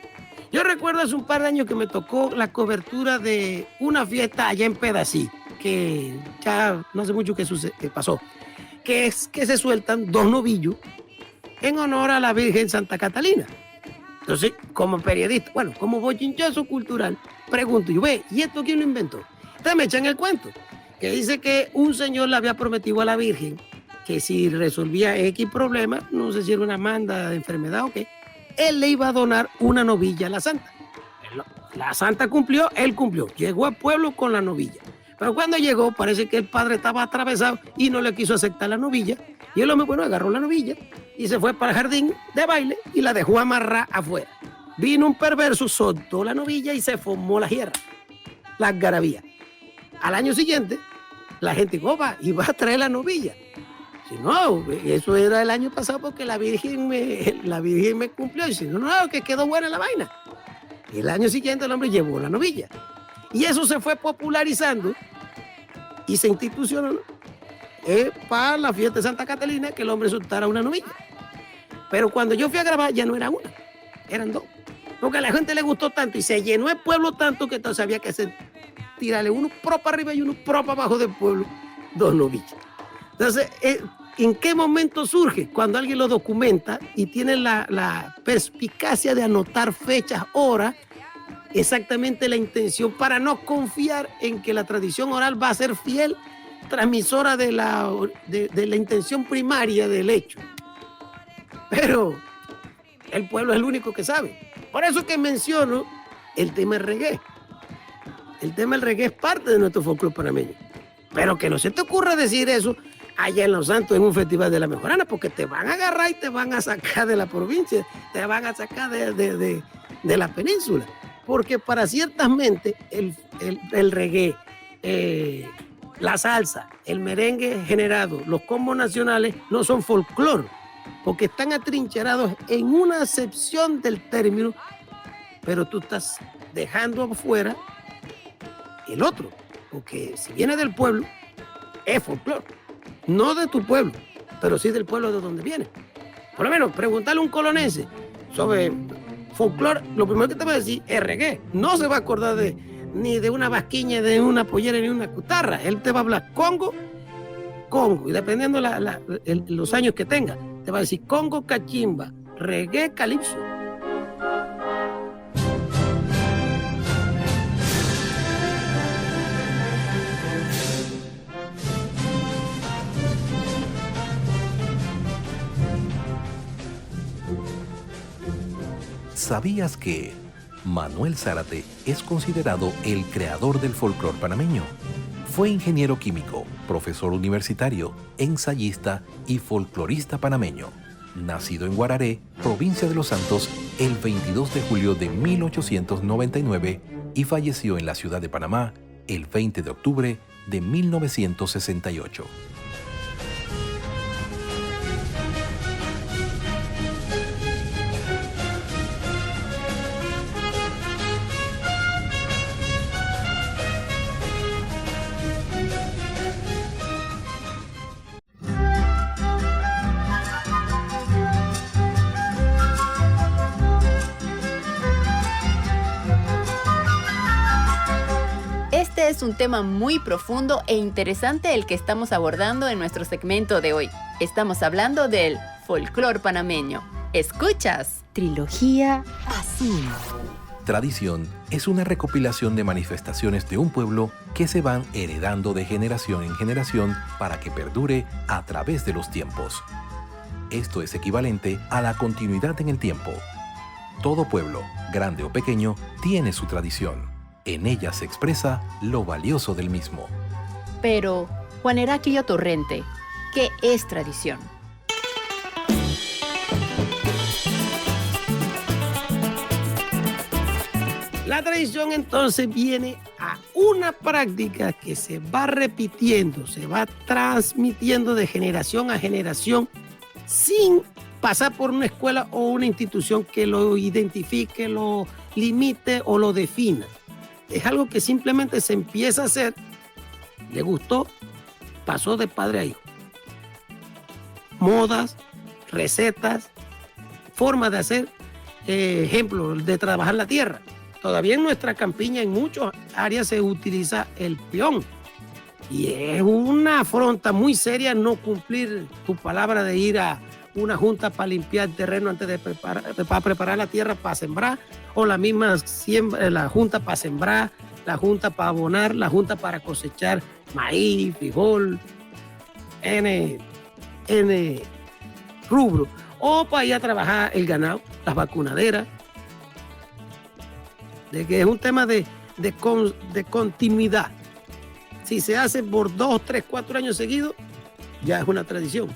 Yo recuerdo hace un par de años que me tocó la cobertura de una fiesta allá en Pedací, que ya no hace mucho que pasó, que es que se sueltan 2 novillos en honor a la Virgen Santa Catalina. Entonces, como periodista, bueno, como bochinchoso cultural, pregunto yo, ¿y esto quién lo inventó? Ustedes me echan el cuento, que dice que un señor le había prometido a la Virgen que si resolvía X problema, no sé si era una manda de enfermedad o qué, él le iba a donar una novilla a la santa. La santa cumplió, él cumplió. Llegó al pueblo con la novilla. Pero cuando llegó, parece que el padre estaba atravesado y no le quiso aceptar la novilla. Y el hombre, bueno, agarró la novilla y se fue para el jardín de baile y la dejó amarrar afuera. Vino un perverso, soltó la novilla y se formó la guerra, la algarabía. Al año siguiente, la gente dijo, y va a traer la novilla. Si no, eso era el año pasado porque la Virgen me cumplió. Y si no, que quedó buena la vaina. Y el año siguiente el hombre llevó la novilla. Y eso se fue popularizando y se institucionó para la fiesta de Santa Catalina que el hombre soltara una novilla. Pero cuando yo fui a grabar ya no era una, eran 2. Porque a la gente le gustó tanto y se llenó el pueblo tanto que entonces había que tirarle uno pro para arriba y uno pro para abajo del pueblo, 2 novillas. Entonces, ¿en qué momento surge? Cuando alguien lo documenta y tiene la perspicacia de anotar fechas, horas, exactamente la intención para no confiar en que la tradición oral va a ser fiel transmisora de la intención primaria del hecho. Pero el pueblo es el único que sabe. Por eso que menciono el tema del reggae. El tema del reggae es parte de nuestro folclore panameño. Pero que no se te ocurra decir eso allá en Los Santos en un festival de la Mejorana, porque te van a agarrar y te van a sacar de la provincia, te van a sacar de de la península, porque para ciertas mentes el reggae, la salsa, el merengue generado, los combos nacionales no son folclore, porque están atrincherados en una acepción del término, pero tú estás dejando afuera el otro, porque si viene del pueblo, es folclore, no de tu pueblo, pero sí del pueblo de donde viene. Por lo menos, preguntarle a un colonense sobre folclore, lo primero que te va a decir es reggae. No se va a acordar ni de una vasquiña, de una pollera, ni una cutarra. Él te va a hablar Congo, y dependiendo los años que tenga, te va a decir Congo, cachimba, reggae, calipso. ¿Sabías que Manuel Zárate es considerado el creador del folclore panameño? Fue ingeniero químico, profesor universitario, ensayista y folclorista panameño. Nacido en Guararé, provincia de Los Santos, el 22 de julio de 1899 y falleció en la ciudad de Panamá el 20 de octubre de 1968. Este es un tema muy profundo e interesante el que estamos abordando en nuestro segmento de hoy. Estamos hablando del folclore panameño. ¿Escuchas? Trilogía Azul. Tradición es una recopilación de manifestaciones de un pueblo que se van heredando de generación en generación para que perdure a través de los tiempos. Esto es equivalente a la continuidad en el tiempo. Todo pueblo, grande o pequeño, tiene su tradición. En ella se expresa lo valioso del mismo. Pero, Juan Heraclio Torrente, ¿qué es tradición? La tradición entonces viene a una práctica que se va repitiendo, se va transmitiendo de generación a generación sin pasar por una escuela o una institución que lo identifique, lo limite o lo defina. Es algo que simplemente se empieza a hacer, le gustó, pasó de padre a hijo. Modas, recetas, formas de hacer, ejemplos de trabajar la tierra. Todavía en nuestra campiña, en muchas áreas se utiliza el peón. Y es una afronta muy seria no cumplir tu palabra de ir a una junta para limpiar el terreno antes de preparar la tierra para sembrar, o la misma la junta para sembrar, la junta para abonar, la junta para cosechar maíz, frijol, N rubro, o para ir a trabajar el ganado, las vacunaderas, de que es un tema de continuidad. Si se hace por 2, 3, 4 años seguidos, ya es una tradición.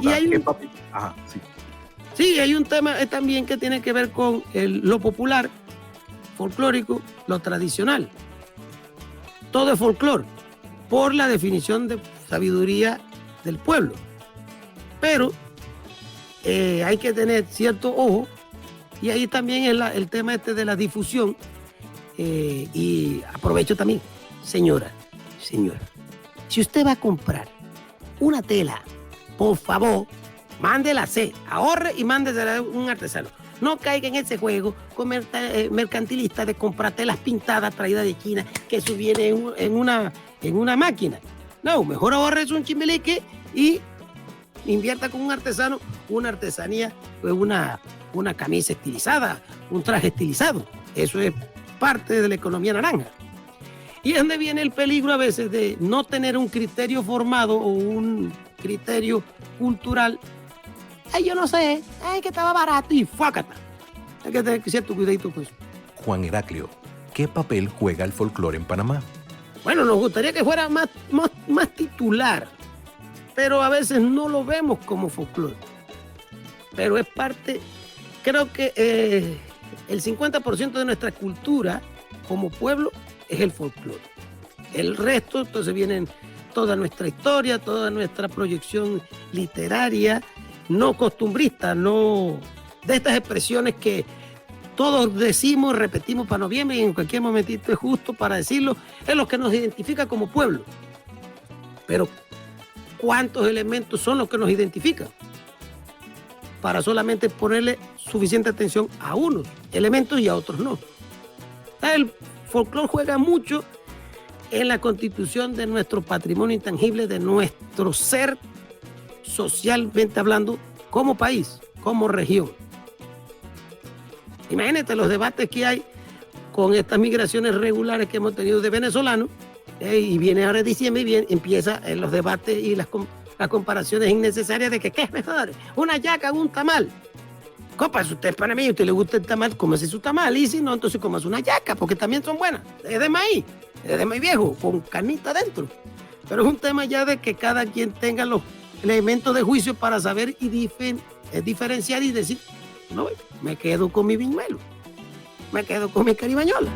Y hay sí, hay un tema también que tiene que ver con lo popular, folclórico, lo tradicional. Todo es folclore, por la definición de sabiduría del pueblo. Pero hay que tener cierto ojo, y ahí también es el tema de la difusión. Y aprovecho también, señora, si usted va a comprar una tela, por favor, mándela a hacer, ahorre y mándesela a un artesano. No caiga en ese juego mercantilista de comprar telas pintadas traídas de China, que eso viene en una máquina. No, mejor ahorre un chimelique y invierta con un artesano, una artesanía, una camisa estilizada, un traje estilizado. Eso es parte de la economía naranja. Y es donde viene el peligro a veces de no tener un criterio formado o un criterio cultural. Ay, yo no sé, que estaba barato y fácata. Hay que tener cierto cuidadito con eso. Juan Heraclio, ¿qué papel juega el folclore en Panamá? Bueno, nos gustaría que fuera más titular, pero a veces no lo vemos como folclore. Pero es parte creo que el 50% de nuestra cultura como pueblo es el folclore. El resto, entonces vienen toda nuestra historia, toda nuestra proyección literaria, no costumbrista, no de estas expresiones que todos decimos, repetimos para noviembre y en cualquier momentito es justo para decirlo, es lo que nos identifica como pueblo. Pero ¿cuántos elementos son los que nos identifican? Para solamente ponerle suficiente atención a unos elementos y a otros no. El folclore juega mucho en la constitución de nuestro patrimonio intangible, de nuestro ser socialmente hablando, como país, como región. Imagínate los debates que hay con estas migraciones regulares que hemos tenido de venezolanos, y viene ahora diciembre y empieza en los debates y las comparaciones innecesarias de que ¿qué es mejor? ¿Una yaca o un tamal? Copa, si usted es panameño y a usted le gusta el tamal, cómase su tamal, y si no, entonces cómase una yaca, porque también son buenas. Es de maíz viejo, con carnita adentro. Pero es un tema ya de que cada quien tenga los elementos de juicio para saber y diferenciar y decir, no, me quedo con mi viñuelo, me quedo con mi caribañola.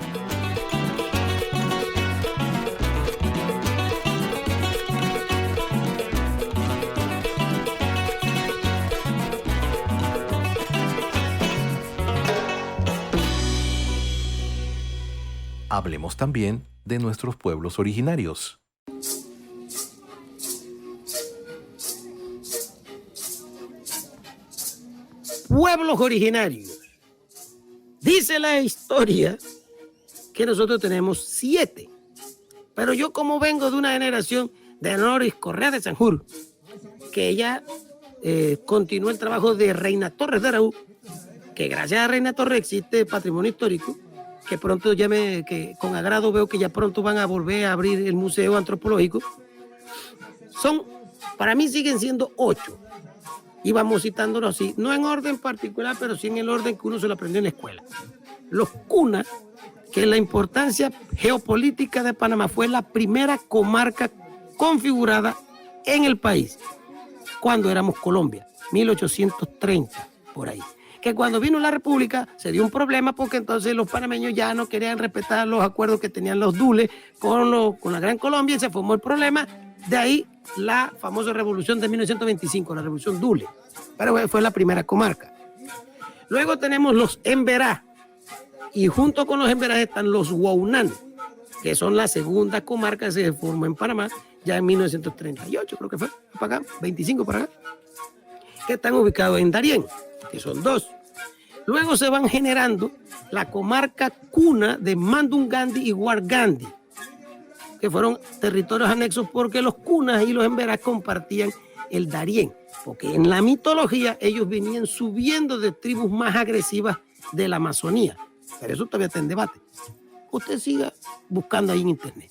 Hablemos también de nuestros pueblos originarios. Pueblos originarios. Dice la historia que nosotros tenemos 7. Pero yo, como vengo de una generación de Noris Correa de Sanjur, que ella continuó el trabajo de Reina Torres de Araúz, que gracias a Reina Torres existe patrimonio histórico, que pronto que con agrado veo que ya pronto van a volver a abrir el Museo Antropológico. Para mí siguen siendo 8. Y vamos citándolos así, no en orden particular, pero sí en el orden que uno se lo aprendió en la escuela. Los cunas, que la importancia geopolítica de Panamá fue la primera comarca configurada en el país, cuando éramos Colombia, 1830, por ahí. Que cuando vino la República se dio un problema porque entonces los panameños ya no querían respetar los acuerdos que tenían los dules con la Gran Colombia y se formó el problema. De ahí la famosa revolución de 1925, la revolución Dule, pero fue la primera comarca. Luego tenemos los Emberá, y junto con los Emberá están los Huaunán, que son la segunda comarca que se formó en Panamá ya en 1938, creo que fue, para acá, 25 para acá, que están ubicados en Darién, que son 2. Luego se van generando la comarca cuna de Mandungandi y Huargandi, que fueron territorios anexos porque los cunas y los emberás compartían el Darién, porque en la mitología ellos venían subiendo de tribus más agresivas de la Amazonía, pero eso todavía está en debate. Usted siga buscando ahí en internet.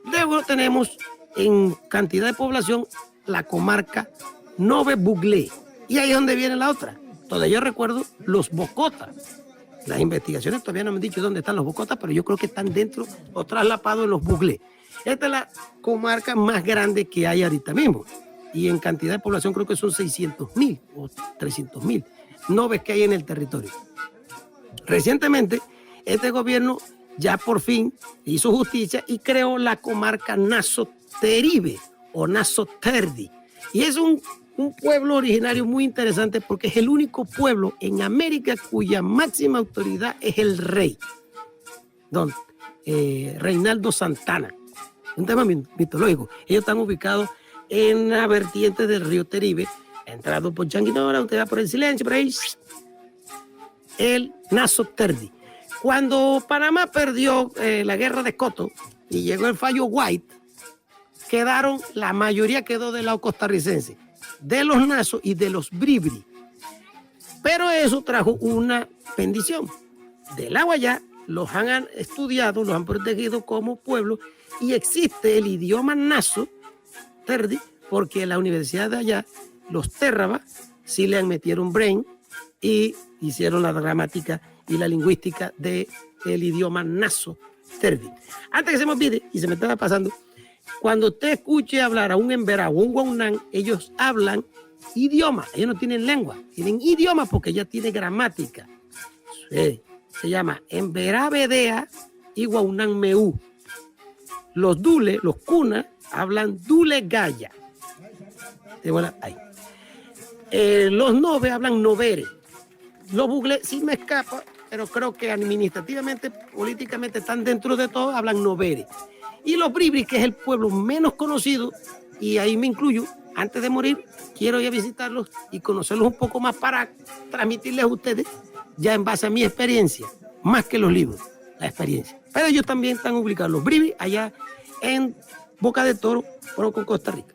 Luego tenemos en cantidad de población la comarca Nove Buglé, y ahí es donde viene la otra. Todavía yo recuerdo los Bocotas. Las investigaciones todavía no me han dicho dónde están los Bocotas, pero yo creo que están dentro o traslapados en los Buglé. Esta es la comarca más grande que hay ahorita mismo. Y en cantidad de población creo que son 600,000 o 300,000 noves que hay en el territorio. Recientemente, este gobierno ya por fin hizo justicia y creó la comarca Nasoteribe o Nasoterdi. Y es un pueblo originario muy interesante porque es el único pueblo en América cuya máxima autoridad es el rey, don Reinaldo Santana. Un tema mitológico. Ellos están ubicados en la vertiente del río Teribe, entrado por Changuinora, usted va por el silencio, por ahí, el Nasoterdi. Cuando Panamá perdió la guerra de Coto y llegó el fallo White, la mayoría quedó del lado costarricense, de los Nasos y de los Bribri. Pero eso trajo una bendición. Del agua allá los han estudiado, los han protegido como pueblo y existe el idioma Naso Terdi porque la universidad de allá, los Terraba, sí le han metieron brain y hicieron la gramática y la lingüística del idioma Naso Terdi. Antes que se me olvide, y se me estaba pasando, cuando usted escuche hablar a un emberá o un guaunán, ellos hablan idioma. Ellos no tienen lengua, tienen idioma porque ya tiene gramática. Se llama Emberabedea y Guaunanmeú. Los Dule, los Kuna, hablan Dule Gaya. Los Nove hablan Novere. Los Bugle sí me escapa, pero creo que administrativamente, políticamente están dentro de todo, hablan Novere. Y los Bribri, que es el pueblo menos conocido, y ahí me incluyo, antes de morir, quiero ir a visitarlos y conocerlos un poco más para transmitirles a ustedes, ya en base a mi experiencia, más que los libros, la experiencia. Pero ellos también están ubicados, los Bribri, allá en Boca de Toro, con Costa Rica.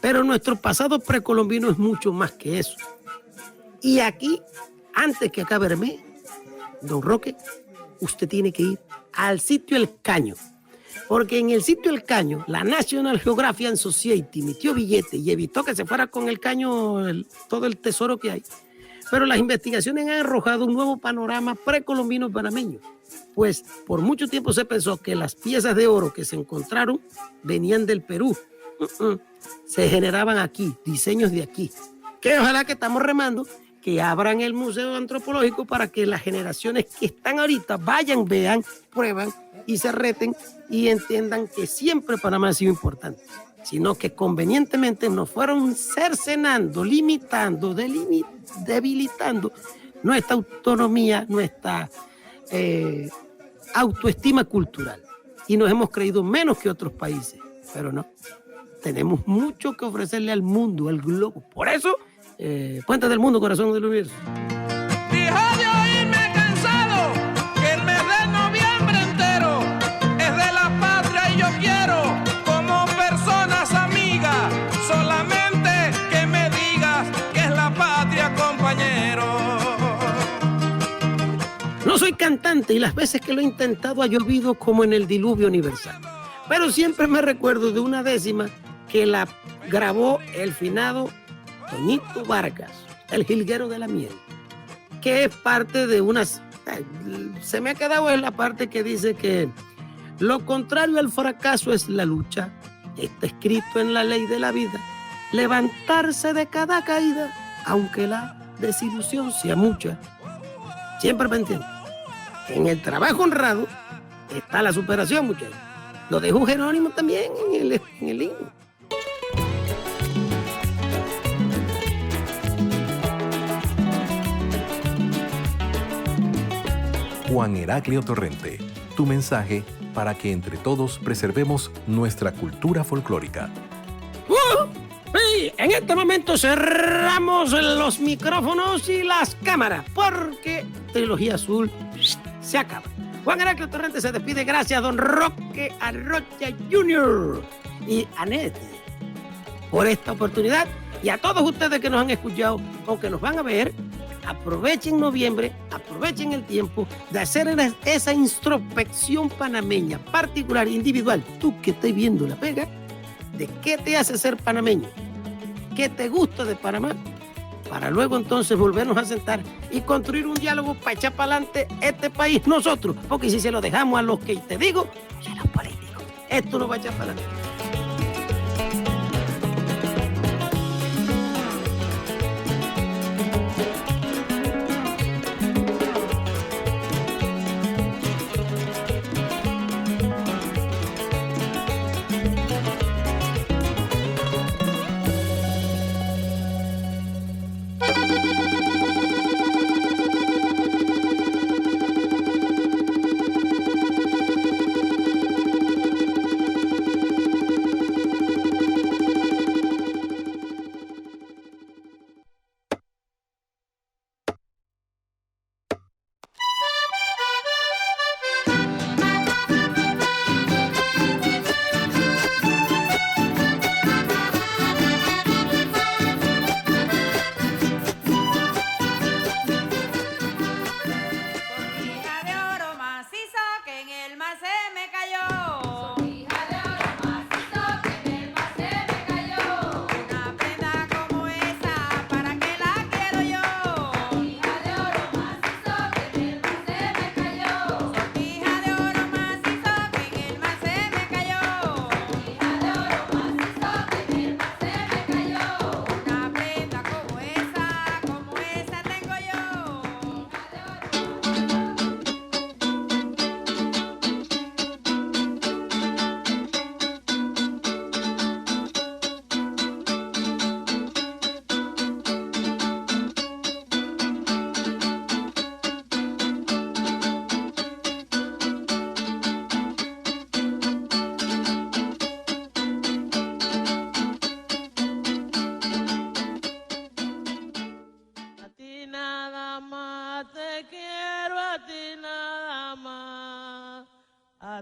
Pero nuestro pasado precolombino es mucho más que eso. Y aquí, antes que acabe Hermé, don Roque, usted tiene que ir al sitio El Caño. Porque en el sitio El Caño, la National Geographic and Society metió billete y evitó que se fuera con el caño todo el tesoro que hay. Pero las investigaciones han arrojado un nuevo panorama precolombino panameño. Pues por mucho tiempo se pensó que las piezas de oro que se encontraron venían del Perú. Se generaban aquí, diseños de aquí. Que ojalá que estamos remando que abran el Museo Antropológico para que las generaciones que están ahorita vayan, vean, prueban y se reten y entiendan que siempre Panamá ha sido importante, sino que convenientemente nos fueron cercenando, limitando, debilitando nuestra autonomía, nuestra autoestima cultural. Y nos hemos creído menos que otros países, pero no. Tenemos mucho que ofrecerle al mundo, al globo. Por eso, Puentes del Mundo, Corazón del Universo. Deja de oírme cansado, que el mes de noviembre entero es de la patria y yo quiero, como personas amigas, solamente que me digas que es la patria, compañero. No soy cantante y las veces que lo he intentado ha llovido como en el diluvio universal. Pero siempre me recuerdo de una décima que la grabó el finado Toñito Vargas, el jilguero de la miel, que es parte de unas... Se me ha quedado en la parte que dice que lo contrario al fracaso es la lucha. Está escrito en la ley de la vida. Levantarse de cada caída, aunque la desilusión sea mucha. Siempre me entiendo. En el trabajo honrado está la superación, muchachos. Lo dejó Jerónimo también en el himno. Juan Heraclio Torrente, tu mensaje para que entre todos preservemos nuestra cultura folclórica. Sí, en este momento cerramos los micrófonos y las cámaras, porque Trilogía Azul se acaba. Juan Heraclio Torrente se despide. Gracias a don Roque Arrocha Jr. y Anette por esta oportunidad. Y a todos ustedes que nos han escuchado o que nos van a ver, aprovechen noviembre, aprovechen el tiempo de hacer esa introspección panameña, particular, individual. Tú que estás viendo la pega, ¿de qué te hace ser panameño? ¿Qué te gusta de Panamá? Para luego entonces volvernos a sentar y construir un diálogo para echar para adelante este país nosotros. Porque si se lo dejamos a los que te digo, a los políticos, esto no va a echar para adelante.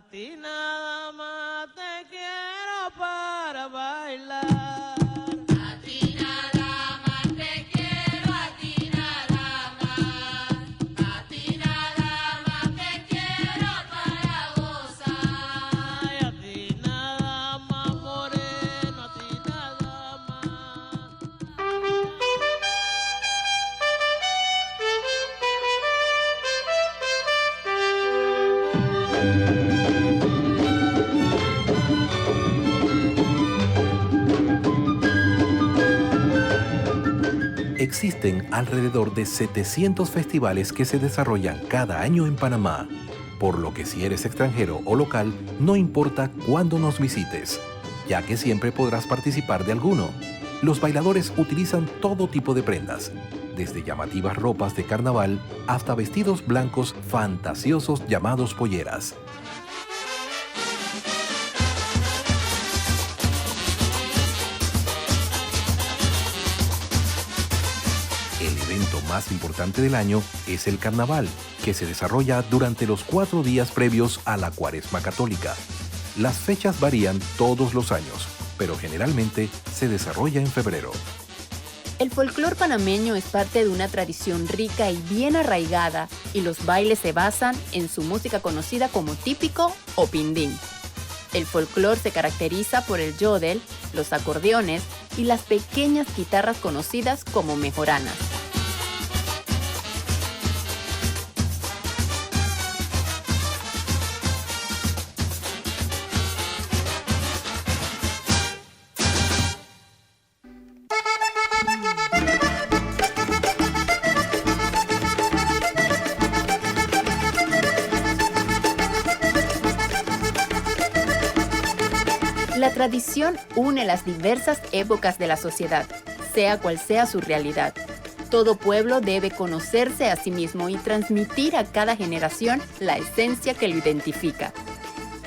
A ti nada más te quiero para bailar. Existen alrededor de 700 festivales que se desarrollan cada año en Panamá, por lo que si eres extranjero o local, no importa cuándo nos visites, ya que siempre podrás participar de alguno. Los bailadores utilizan todo tipo de prendas, desde llamativas ropas de carnaval hasta vestidos blancos fantasiosos llamados polleras. El evento más importante del año es el carnaval, que se desarrolla durante los 4 días previos a la Cuaresma católica. Las fechas varían todos los años, pero generalmente se desarrolla en febrero. El folclor panameño es parte de una tradición rica y bien arraigada, y los bailes se basan en su música conocida como típico o pindín. El folclor se caracteriza por el yodel, los acordeones y las pequeñas guitarras conocidas como mejoranas. La tradición une las diversas épocas de la sociedad, sea cual sea su realidad. Todo pueblo debe conocerse a sí mismo y transmitir a cada generación la esencia que lo identifica.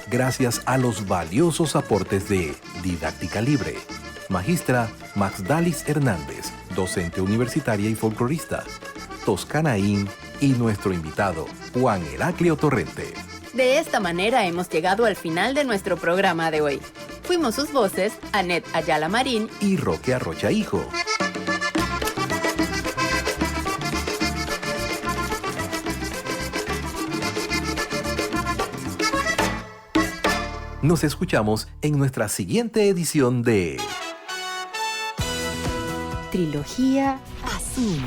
Gracias a los valiosos aportes de Didáctica Libre, Magistra Maxdalis Hernández, docente universitaria y folclorista, Toscanaín y nuestro invitado, Juan Heraclio Torrente. De esta manera hemos llegado al final de nuestro programa de hoy. Fuimos sus voces, Anet Ayala Marín y Roque Arrocha Hijo. Nos escuchamos en nuestra siguiente edición de Trilogía Azul.